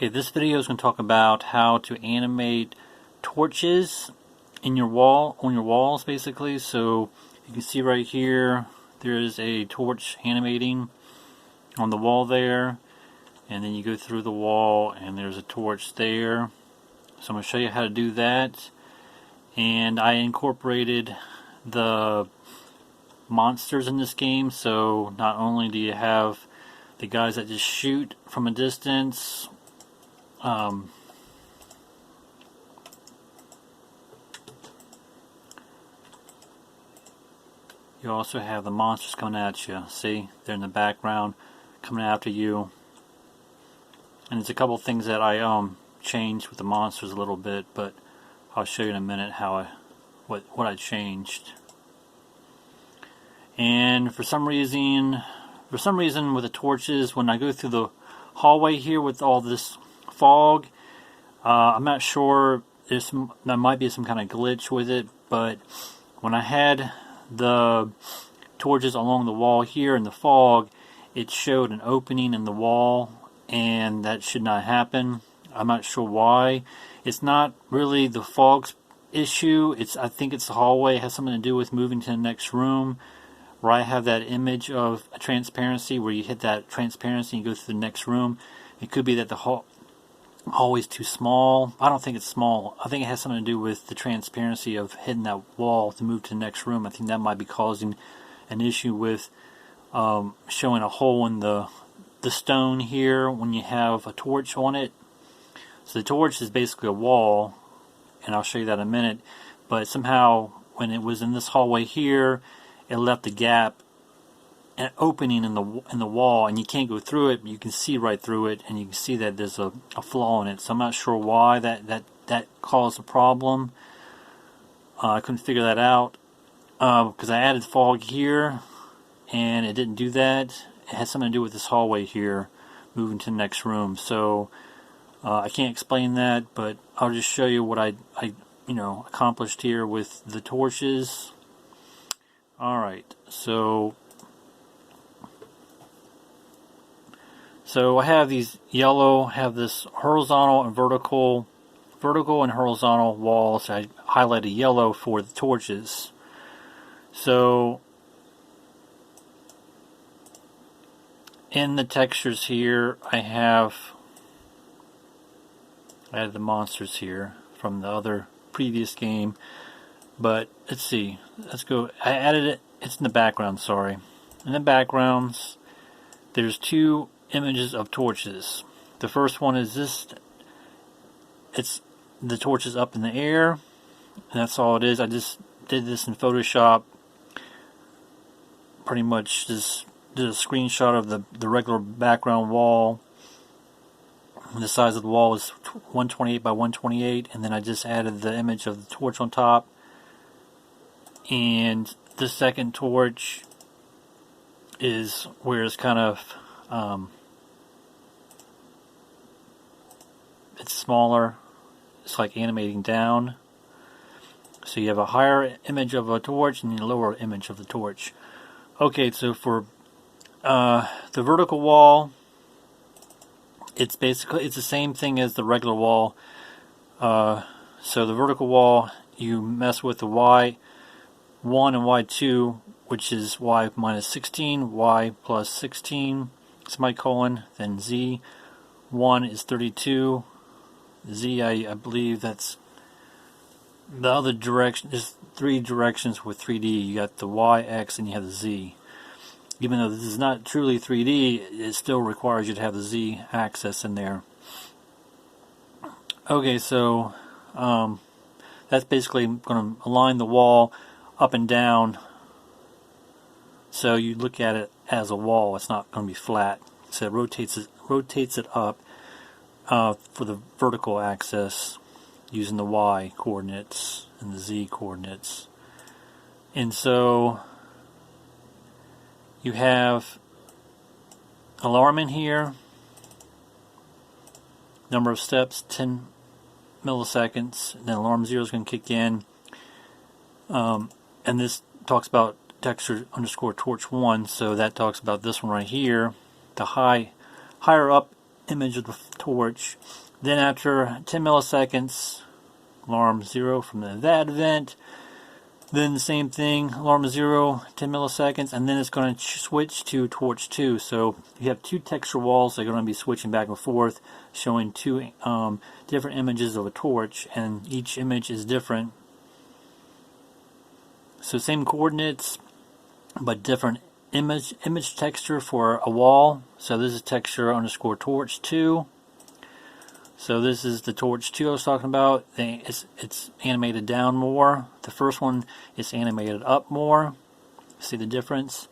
Okay, this video is going to talk about how to animate torches in your wall, on your walls basically. So you can see right here, there is a torch animating on the wall there, and then you go through the wall and there's a torch there. So I'm going to show you how to do that. And I incorporated the monsters in this game, so not only do you have the guys that just shoot from a distance, you also have the monsters coming at you. See, they're in the background coming after you. And there's a couple things that I changed with the monsters a little bit, but I'll show you in a minute how what I changed. And for some reason with the torches, when I go through the hallway here with all this fog, I'm not sure, there might be some kind of glitch with it, but when I had the torches along the wall here in the fog, it showed an opening in the wall, and that should not happen. I'm not sure why. It's not really the fog's issue. I think it's the hallway. It has something to do with moving to the next room, where I have that image of a transparency, where you hit that transparency and you go through the next room. It could be that the hallway's too small. I don't think it's small. I think it has something to do with the transparency of hitting that wall to move to the next room. I think that might be causing an issue with showing a hole in the stone here when you have a torch on it. So the torch is basically a wall, and I'll show you that in a minute. But somehow, when it was in this hallway here, it left a gap, an opening in the wall, and you can't go through it, but you can see right through it, and you can see that there's a flaw in it. So I'm not sure why that caused a problem. I couldn't figure that out because I added fog here, and it didn't do that. It has something to do with this hallway here, moving to the next room. So I can't explain that, but I'll just show you what I accomplished here with the torches. Alright, so I have these yellow, have this horizontal and vertical and horizontal walls. I highlighted yellow for the torches. So in the textures here, I added the monsters here from the other previous game. But let's see, let's go. I added it, it's in the background, sorry. In the backgrounds, there's two images of torches. The first one is this, it's the torches up in the air, and that's all it is. I just did this in Photoshop, pretty much just did a screenshot of the regular background wall. The size of the wall is 128 by 128, and then I just added the image of the torch on top. And the second torch is where it's kind of it's smaller. It's like animating down. So you have a higher image of a torch and a lower image of the torch. Okay, so for the vertical wall, it's the same thing as the regular wall. So the vertical wall, you mess with the Y1 and Y2, which is Y minus 16, Y plus 16, semicolon, then Z1 is 32, Z, I believe that's the other direction. There's three directions with 3D. You got the Y, X, and you have the Z. Even though this is not truly 3D, it still requires you to have the Z axis in there. Okay, so that's basically going to align the wall up and down, so you look at it as a wall. It's not going to be flat. So it rotates it up for the vertical axis using the Y coordinates and the Z coordinates. And so you have alarm in here, number of steps 10 milliseconds, and then alarm 0 is going to kick in. And this talks about texture underscore torch 1, so that talks about this one right here. The higher up image of the torch. Then after 10 milliseconds, alarm 0 from that event. Then the same thing, alarm 0, 10 milliseconds, and then it's going to switch to torch 2. So you have two texture walls that are going to be switching back and forth, showing two different images of a torch, and each image is different. So same coordinates, but different image texture for a wall. So this is texture underscore torch 2. So this is the torch 2 I was talking about. It's animated down more. The first one is animated up more. See the difference?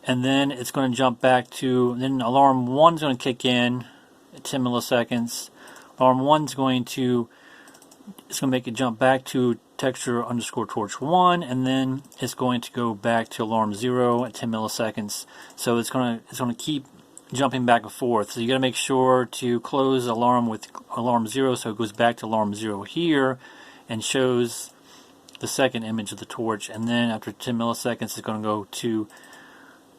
And then it's going to jump back to, then alarm 1 is going to kick in at 10 milliseconds. Alarm 1 is going to, it's going to make it jump back to texture underscore torch 1, and then it's going to go back to alarm 0 at 10 milliseconds. So it's going to keep jumping back and forth. So you got to make sure to close alarm with alarm 0 so it goes back to alarm 0 here and shows the second image of the torch, and then after 10 milliseconds it's going to go to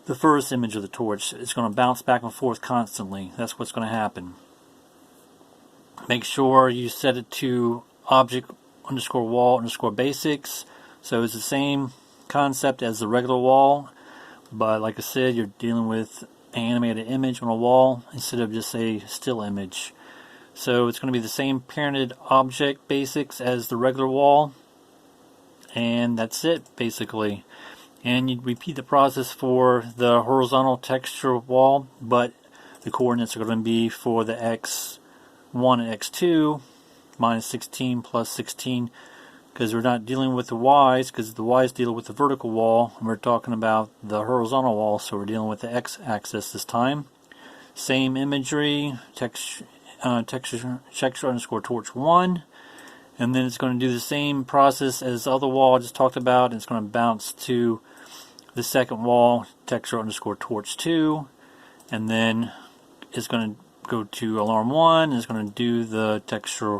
the first image of the torch. It's going to bounce back and forth constantly. That's what's going to happen. Make sure you set it to object underscore wall underscore basics, so it's the same concept as the regular wall, but like I said, you're dealing with animated image on a wall instead of just a still image. So it's going to be the same parented object basics as the regular wall, and that's it basically. And you repeat the process for the horizontal texture wall, but the coordinates are going to be for the x1 and x2 minus 16 plus 16, because we're not dealing with the y's, because the y's deal with the vertical wall, and we're talking about the horizontal wall, so we're dealing with the x-axis this time. Same imagery, texture underscore torch 1, and then it's going to do the same process as the other wall I just talked about, and it's going to bounce to the second wall, texture underscore torch 2, and then it's going to go to alarm 1, and it's going to do the texture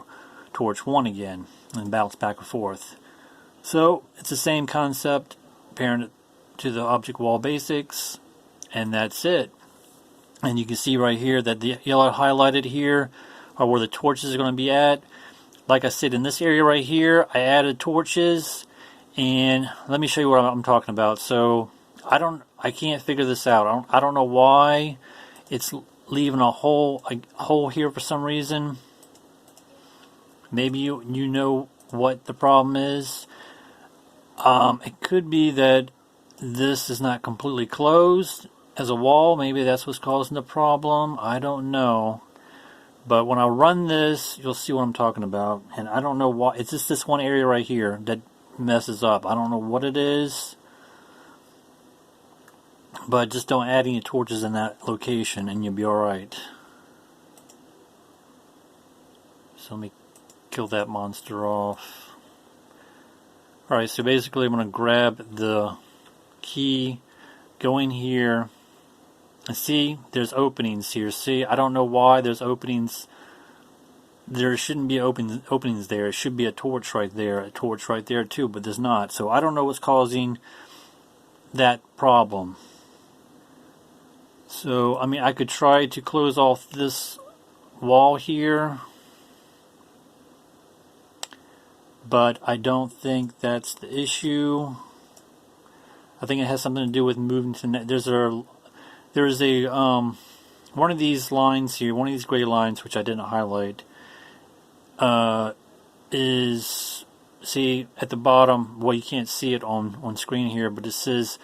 torch 1 again and bounce back and forth. So it's the same concept, parent to the object wall basics, and that's it. And you can see right here that the yellow highlighted here are where the torches are going to be at. Like I said, in this area right here, I added torches, and let me show you what I'm talking about. So I can't figure this out. I don't know why it's leaving a hole here for some reason. Maybe you know what the problem is. It could be that this is not completely closed as a wall. Maybe that's what's causing the problem. I don't know. But when I run this, you'll see what I'm talking about. And I don't know why. It's just this one area right here that messes up. I don't know what it is. But just don't add any torches in that location and you'll be alright. So let me kill that monster off. Alright, so basically I'm going to grab the key, go in here, and see there's openings here. See, I don't know why there's openings. There shouldn't be openings there. It should be a torch right there too, but there's not. So I don't know what's causing that problem. So, I mean, I could try to close off this wall here, but I don't think that's the issue. I think it has something to do with moving to there's a one of these lines here, one of these gray lines which I didn't highlight, is, see at the bottom, well you can't see it on screen here, but it says,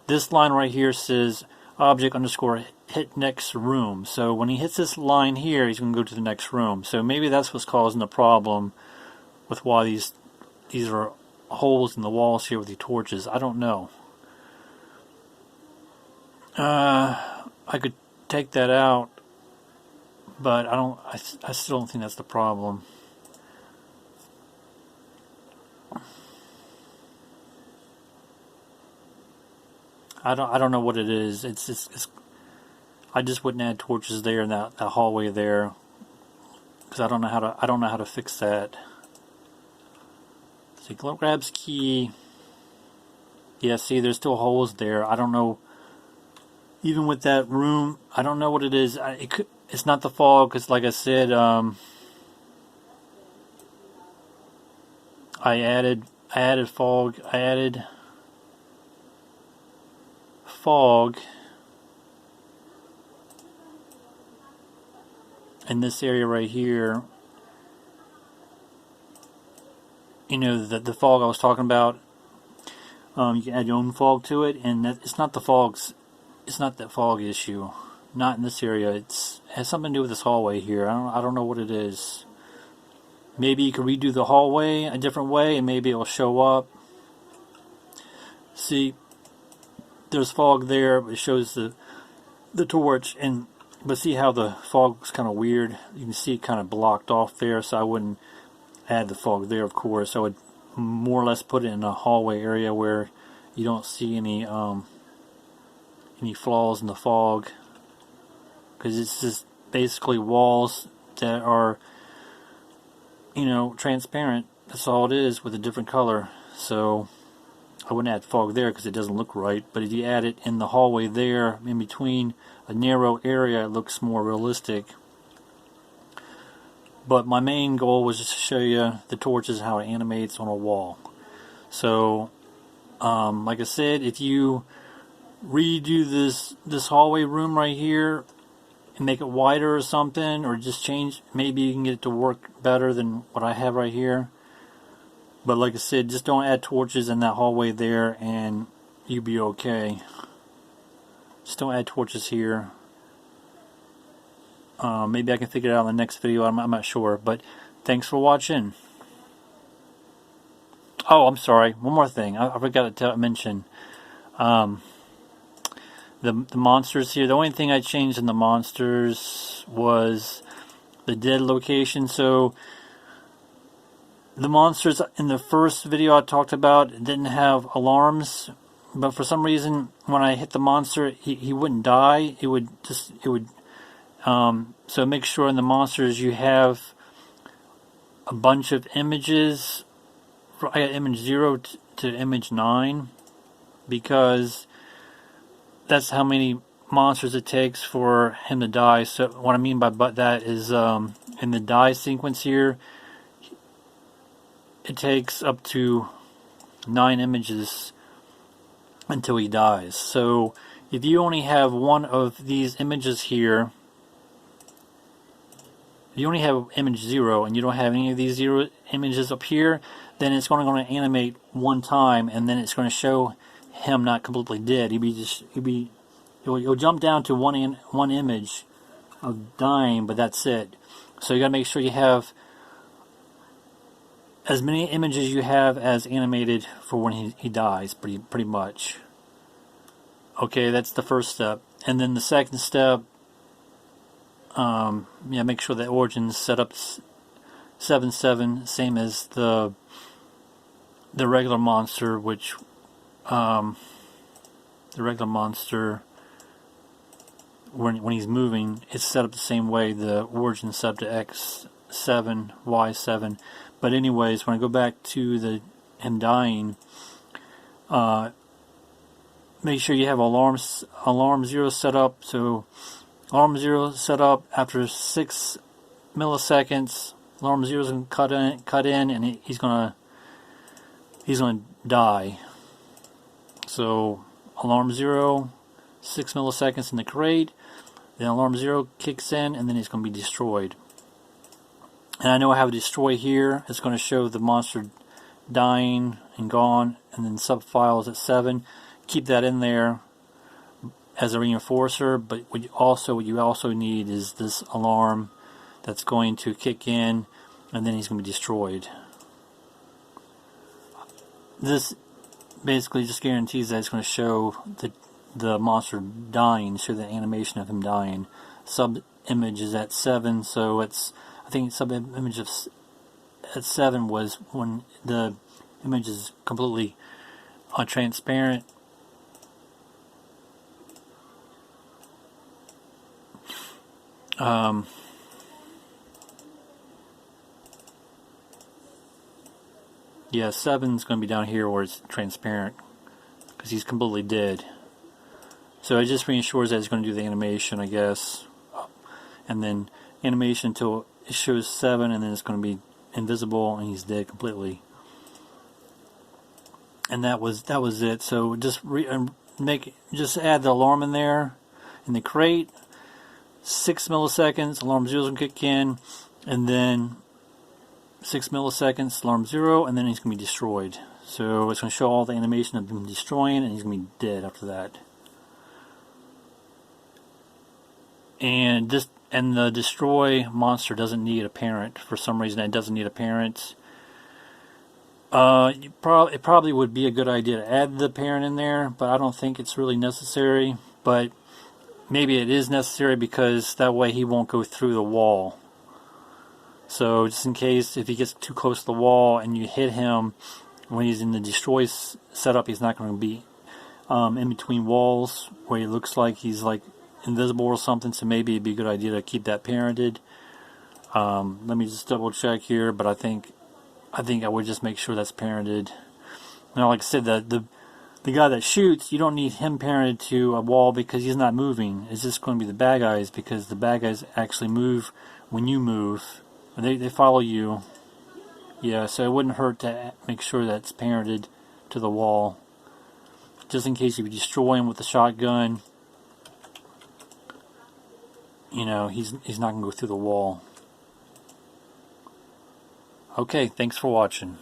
this line right here says object underscore hit next room. So when he hits this line here, he's going to go to the next room. So maybe that's what's causing the problem with why these are holes in the walls here with the torches. I don't know. I could take that out, but I still don't think that's the problem. I don't know what it is. It's I just wouldn't add torches there in that hallway there, because I don't know how to fix that. So grabs key. Yeah, see, there's still holes there. I don't know even with that room, I don't know what it is. It's not the fog, because like I said, I added fog. I added fog in this area right here. You know, the fog I was talking about. You can add your own fog to it, and it's not the fog's. It's not that fog issue. Not in this area. It has something to do with this hallway here. I don't know what it is. Maybe you could redo the hallway a different way, and maybe it will show up. See, there's fog there, but it shows the torch, but see how the fog's kind of weird. You can see it kind of blocked off there, so I wouldn't add the fog there. Of course, I would more or less put it in a hallway area where you don't see any flaws in the fog, because it's just basically walls that are, you know, transparent. That's all it is, with a different color. So I wouldn't add fog there because it doesn't look right. But if you add it in the hallway there, in between a narrow area, it looks more realistic. But my main goal was just to show you the torches, how it animates on a wall. So, like I said, if you redo this hallway room right here and make it wider or something, or just change, maybe you can get it to work better than what I have right here. But like I said, just don't add torches in that hallway there and you'll be okay. Just don't add torches here. Maybe I can figure it out in the next video. I'm not sure. But thanks for watching. Oh, I'm sorry. One more thing. I forgot to mention. The monsters here. The only thing I changed in the monsters was the dead location. So the monsters in the first video I talked about didn't have alarms, but for some reason when I hit the monster, he wouldn't die. So make sure in the monsters you have a bunch of images. I got image 0 to image 9, because that's how many monsters it takes for him to die. So what I mean by that is, in the die sequence here, it takes up to 9 images until he dies. So if you only have one of these images here, if you only have image 0 and you don't have any of these 0 images up here, then it's going to animate one time, and then it's going to show him not completely dead. He'll jump down to one image of dying, but that's it. So you got to make sure you have as many images you have as animated for when he dies, pretty much. Okay, that's the first step. And then the second step, make sure the origin's set up 7-7, same as the regular monster, which the regular monster, when he's moving, it's set up the same way. The origin set up to X7, Y7. But anyways, when I go back to him dying, make sure you have alarm 0 set up. So alarm 0 set up after 6 milliseconds. Alarm 0 is going to cut in, and he's going to die. So alarm 0, 6 milliseconds in the crate. Then alarm 0 kicks in, and then he's going to be destroyed. And I know I have a destroy here. It's going to show the monster dying and gone, and then subfiles at 7. Keep that in there as a reinforcer. But what you also need is this alarm that's going to kick in, and then he's going to be destroyed. This basically just guarantees that it's going to show the monster dying, show the animation of him dying. Sub image is at 7, so I think sub image at 7 was when the image is completely transparent. Yeah, 7's going to be down here where it's transparent, because he's completely dead. So it just reassures that it's going to do the animation, I guess. And then animation until it shows 7, and then it's going to be invisible, and he's dead completely. And that was it. So just add the alarm in there in the crate. 6 milliseconds, alarm 0 is going to kick in, and then 6 milliseconds, alarm 0, and then he's going to be destroyed. So it's going to show all the animation of him destroying, and he's going to be dead after that. And the destroy monster doesn't need a parent. For some reason, it doesn't need a parent. It probably would be a good idea to add the parent in there, but I don't think it's really necessary. But maybe it is necessary because that way he won't go through the wall. So just in case, if he gets too close to the wall and you hit him when he's in the destroy setup, he's not going to be in between walls where he looks like he's like invisible or something. So maybe it'd be a good idea to keep that parented. Let me just double check here, but I think I would just make sure that's parented. Now, like I said, the guy that shoots, you don't need him parented to a wall because he's not moving. It's just going to be the bad guys, because the bad guys actually move when you move. They follow you. Yeah, so it wouldn't hurt to make sure that's parented to the wall. Just in case if you destroy him with a shotgun, you know, he's not going to go through the wall. Okay, thanks for watching.